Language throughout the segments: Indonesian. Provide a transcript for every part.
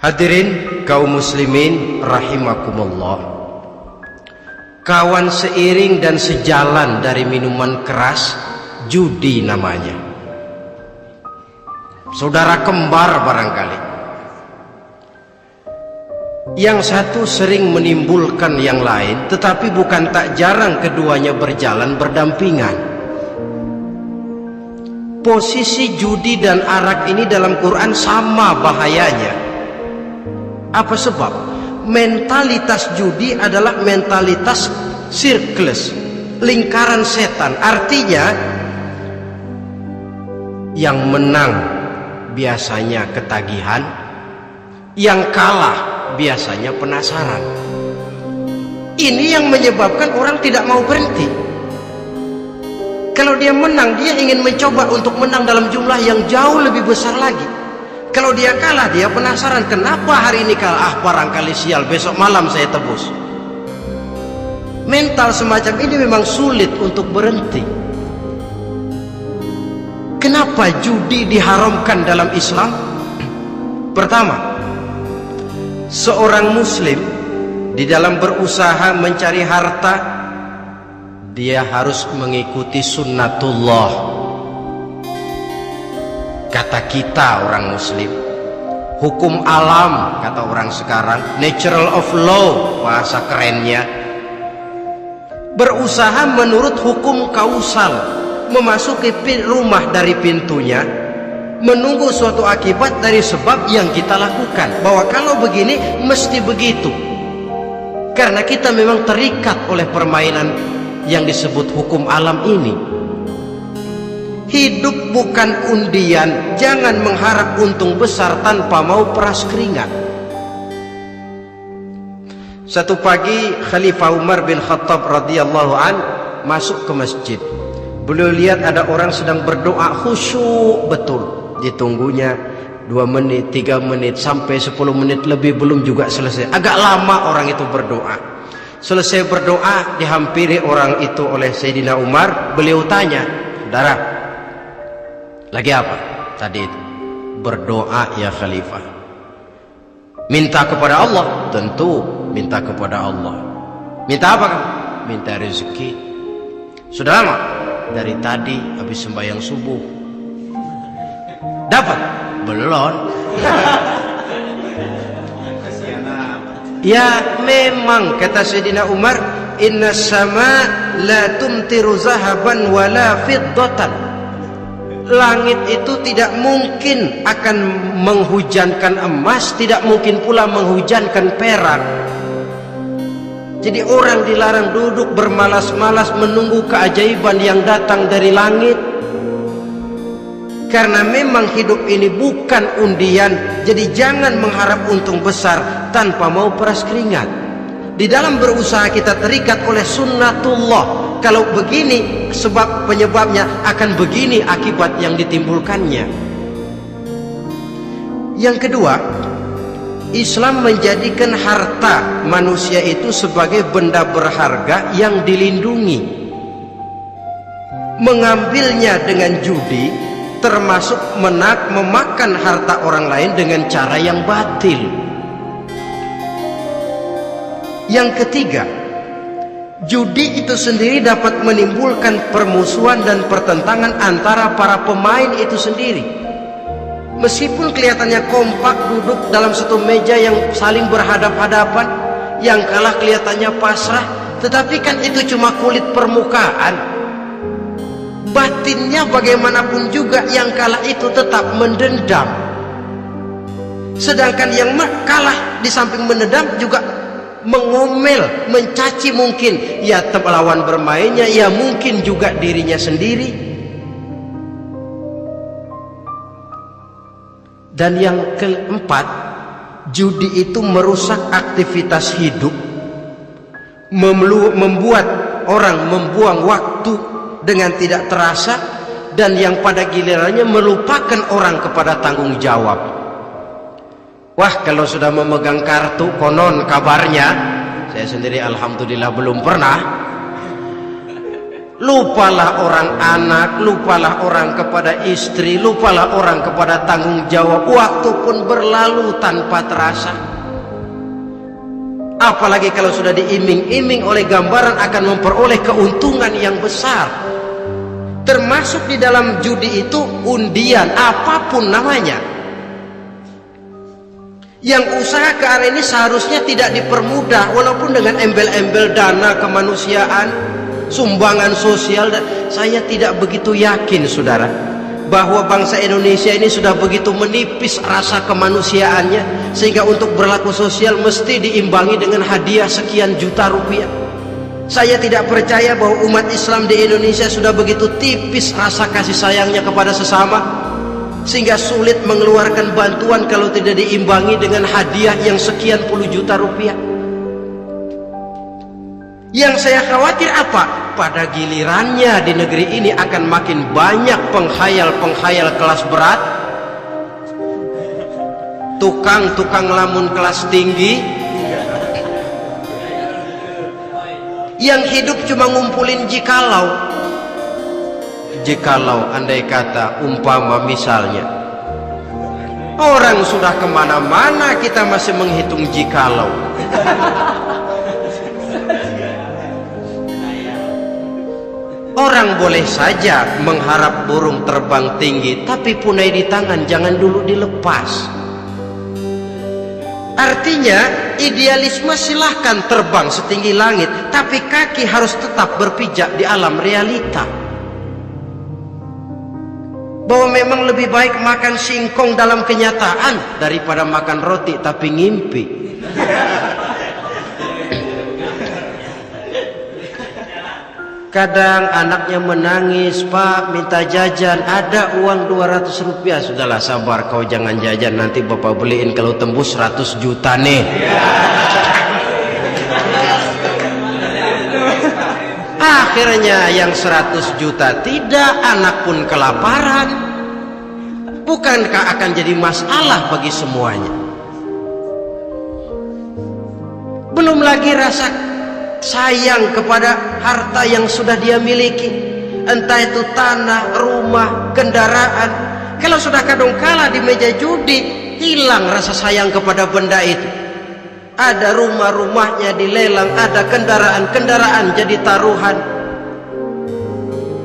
Hadirin kaum muslimin rahimakumullah. Kawan seiring dan sejalan dari minuman keras, judi namanya. Saudara kembar barangkali. Yang satu sering menimbulkan yang lain, tetapi bukan tak jarang keduanya berjalan berdampingan. Posisi judi dan arak ini dalam Quran sama bahayanya. Apa sebab? Mentalitas judi adalah mentalitas sirkeless, lingkaran setan. Artinya yang menang biasanya ketagihan, yang kalah biasanya penasaran. Ini yang menyebabkan orang tidak mau berhenti. Kalau dia menang, dia ingin mencoba untuk menang dalam jumlah yang jauh lebih besar lagi. Kalau dia kalah, dia penasaran, kenapa hari ini kalah? Barangkali sial, besok malam saya tebus. Mental semacam ini memang sulit untuk berhenti. Kenapa judi diharamkan dalam Islam? Pertama, seorang muslim di dalam berusaha mencari harta, dia harus mengikuti sunnatullah. Kata kita orang muslim, hukum alam kata orang sekarang, natural of law bahasa kerennya. Berusaha menurut hukum kausal, memasuki rumah dari pintunya, menunggu suatu akibat dari sebab yang kita lakukan, bahwa kalau begini mesti begitu. Karena kita memang terikat oleh permainan yang disebut hukum alam ini. Hidup bukan undian, jangan mengharap untung besar tanpa mau peras keringat. Satu pagi Khalifah Umar bin Khattab radhiyallahu an masuk ke masjid. Beliau lihat ada orang sedang berdoa khusyuk betul. Ditunggunya 2 menit, 3 menit, sampai 10 menit lebih belum juga selesai. Agak lama orang itu berdoa. Selesai berdoa, dihampiri orang itu oleh Sayyidina Umar. Beliau tanya, "Saudara, lagi apa tadi itu?" "Berdoa ya Khalifah." "Minta kepada Allah?" "Tentu minta kepada Allah." "Minta apa kamu?" "Minta rezeki." "Sudah lama?" "Dari tadi habis sembahyang subuh." "Dapat?" "Belum." Ya memang kata Sayyidina Umar, "Inna sama la tumtiru zahaban wala fiddatan." Langit itu tidak mungkin akan menghujankan emas, tidak mungkin pula menghujankan perak. Jadi orang dilarang duduk bermalas-malas menunggu keajaiban yang datang dari langit. Karena memang hidup ini bukan undian, jadi jangan mengharap untung besar tanpa mau peras keringat. Di dalam berusaha kita terikat oleh sunnatullah. Kalau begini sebab penyebabnya, akan begini akibat yang ditimbulkannya. Yang kedua, Islam menjadikan harta manusia itu sebagai benda berharga yang dilindungi. Mengambilnya dengan judi termasuk memakan harta orang lain dengan cara yang batil. Yang ketiga, judi itu sendiri dapat menimbulkan permusuhan dan pertentangan antara para pemain itu sendiri. Meskipun kelihatannya kompak duduk dalam satu meja yang saling berhadap-hadapan, yang kalah kelihatannya pasrah, tetapi kan itu cuma kulit permukaan. Batinnya bagaimanapun juga yang kalah itu tetap mendendam. Sedangkan yang kalah di samping mendendam juga mengomel, mencaci mungkin ya lawan bermainnya, ya mungkin juga dirinya sendiri. Dan yang keempat, judi itu merusak aktivitas hidup, membuat orang membuang waktu dengan tidak terasa, dan yang pada gilirannya melupakan orang kepada tanggung jawab. Wah, kalau sudah memegang kartu, konon kabarnya, saya sendiri alhamdulillah belum pernah, Lupalah orang anak, lupalah orang kepada istri, lupalah orang kepada tanggung jawab. Waktu pun berlalu tanpa terasa. Apalagi kalau sudah diiming-iming oleh gambaran akan memperoleh keuntungan yang besar. Termasuk di dalam judi itu undian, apapun namanya. Yang usaha ke arah ini seharusnya tidak dipermudah, walaupun dengan embel-embel dana kemanusiaan, sumbangan sosial. Saya tidak begitu yakin, saudara, bahwa bangsa Indonesia ini sudah begitu menipis rasa kemanusiaannya sehingga untuk berlaku sosial mesti diimbangi dengan hadiah sekian juta rupiah. Saya tidak percaya bahwa umat Islam di Indonesia sudah begitu tipis rasa kasih sayangnya kepada sesama sehingga sulit mengeluarkan bantuan kalau tidak diimbangi dengan hadiah yang sekian puluh juta rupiah. Yang saya khawatir apa? Pada gilirannya di negeri ini akan makin banyak penghayal-penghayal kelas berat, tukang-tukang lamun kelas tinggi, yang hidup cuma ngumpulin jikalau. Jikalau, andai kata, umpama misalnya orang sudah kemana-mana kita masih menghitung jikalau. Orang boleh saja mengharap burung terbang tinggi, tapi punai di tangan jangan dulu dilepas. Artinya idealisme silahkan terbang setinggi langit, tapi kaki harus tetap berpijak di alam realita. Bahwa memang lebih baik makan singkong dalam kenyataan daripada makan roti tapi ngimpi. Kadang anaknya menangis, Pak minta jajan, ada uang 200 rupiah. Sudahlah sabar, kau jangan jajan, nanti bapak beliin kalau tembus 100 juta nih. Akhirnya yang 100 juta tidak, anak pun kelaparan. Bukankah akan jadi masalah bagi semuanya? Belum lagi rasa sayang kepada harta yang sudah dia miliki, entah itu tanah, rumah, kendaraan. Kalau sudah kadung kala di meja judi, hilang rasa sayang kepada benda itu. Ada rumah-rumahnya dilelang, ada kendaraan-kendaraan jadi taruhan,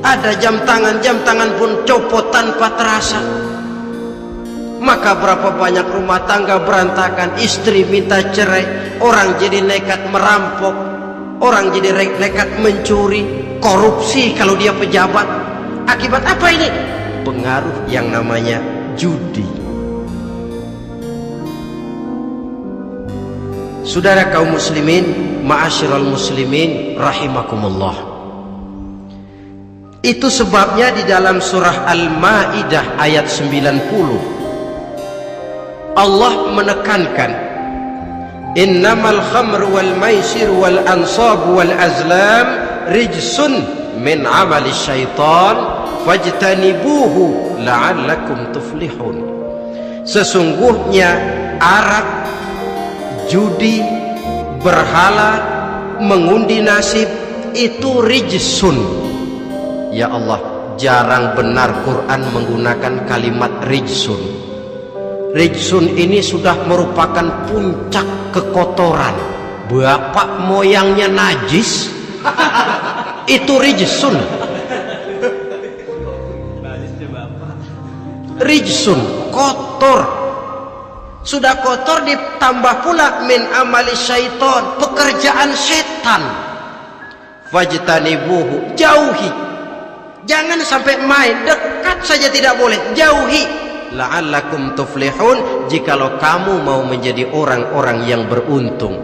ada jam tangan pun copot tanpa terasa. Maka berapa banyak rumah tangga berantakan, istri minta cerai, orang jadi nekat merampok, orang jadi nekat mencuri, korupsi kalau dia pejabat. Akibat apa ini? Pengaruh yang namanya judi. Saudara kaum muslimin, ma'asyiral muslimin rahimakumullah. Itu sebabnya di dalam surah Al-Maidah ayat 90 Allah menekankan, innamal khamru wal maisir wal ansab wal azlam rijsun min amali syaitan fajtanibuhu la'allakum tuflihun. Sesungguhnya arak, judi, berhala, mengundi nasib itu rijsun. Ya Allah, jarang benar Quran menggunakan kalimat rijsun. Rijsun ini sudah merupakan puncak kekotoran. Bapak moyangnya najis, itu rijsun. Rijsun, kotor. Sudah kotor ditambah pula min amali syaitan, pekerjaan setan. Fajtanibuhu, jauhi. Jangan sampai main, dekat saja tidak boleh, jauhi. La'allakum tuflihun, jikalau kamu mau menjadi orang-orang yang beruntung.